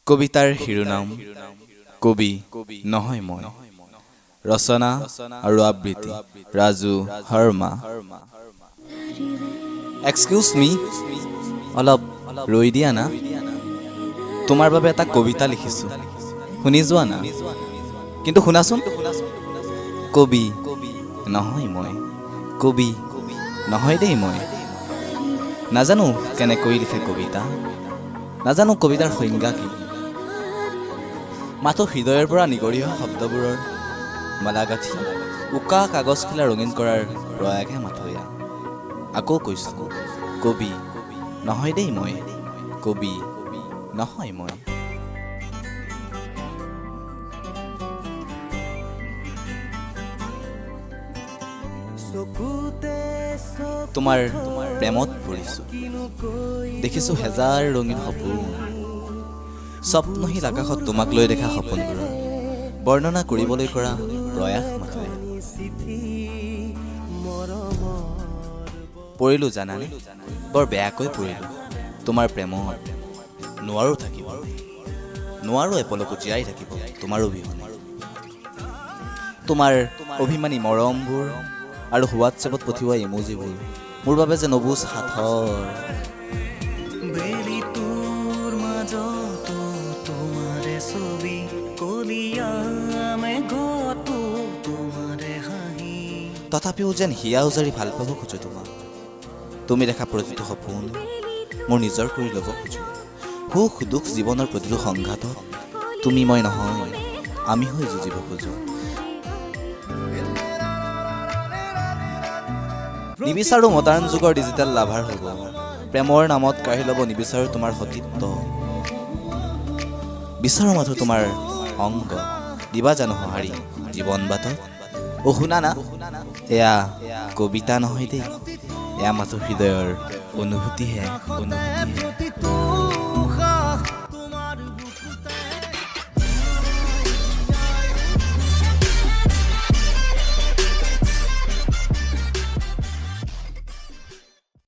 কবিতাৰ শিৰোনাম কবি নহয় মই। ৰচনা আৰু আবৃত্তি ৰাজু শৰ্মা। এক্সকিউজ মি, অলপ ৰৈ দিয়া না। তোমাৰ বাবে এটা কবিতা লিখিছোঁ, শুনি যোৱা না। কিন্তু শুনাচোন, কবি নহয় মই, কবি নহয় দেই মই। নাজানো কেনেকৈ লিখে কবিতা, নাজানো কবিতাৰ সংজ্ঞা কি। মাথো হৃদয়ৰ পৰা নিগৰি হোৱা শব্দবোৰৰ মালাগাঠি উকা কাগজখিলা ৰঙীন কৰাৰ প্ৰয়াসহে মাথোয়া। আকৌ কৈছোঁ, কবি নহয় দেই মই, কবি নহয় মই। তোমাৰ প্ৰেমত পৰিছোঁ, দেখিছোঁ হেজাৰ ৰঙীন সপোন। স্বপ্নহীন আকাশত তোমাক লৈ দেখা সপোনবোৰৰ বৰ্ণনা কৰিবলৈ কৰা প্ৰয়াস মাথোয়া। পৰিলোঁ জানানে, বৰ বেয়াকৈ পৰিলোঁ তোমাৰ প্ৰেমত। নোৱাৰো থাকিব, নোৱাৰো এপলকো জীয়াই থাকিব তোমাৰ অবিহনে। তোমাৰ অভিমানী মৰমবোৰ আৰু হোৱাটছএপত পঠিওৱা ইমোজিবোৰ মোৰ বাবে যে নবুজ সাঁথৰ। তথাপিও যেন হিয়া উজাৰি ভাল পাব খোজো তোমাক। তুমি দেখা প্ৰতিটো সপোন মোৰ নিজৰ কৰি ল'ব খোজো। সুখ দুখ জীৱনৰ প্ৰতিটো সংঘাতত তুমি মই নহয়, আমি হৈ যুঁজিব খোজো। নিবিচাৰো মডাৰ্ণ যুগৰ ডিজিটেল লাভাৰ হ'ব, প্ৰেমৰ নামত কাঢ়ি ল'ব নিবিচাৰো তোমাৰ সতীত্ব। বিচাৰো মাথো তোমাৰ অংগ, দিবা জানো সঁহাৰি জীৱন বাটত। অ শুনা না, এয়া কবিতা নহয় দেই, এয়া মাথো হৃদয়ৰ অনুভূতিহে, অনুভূতিহে।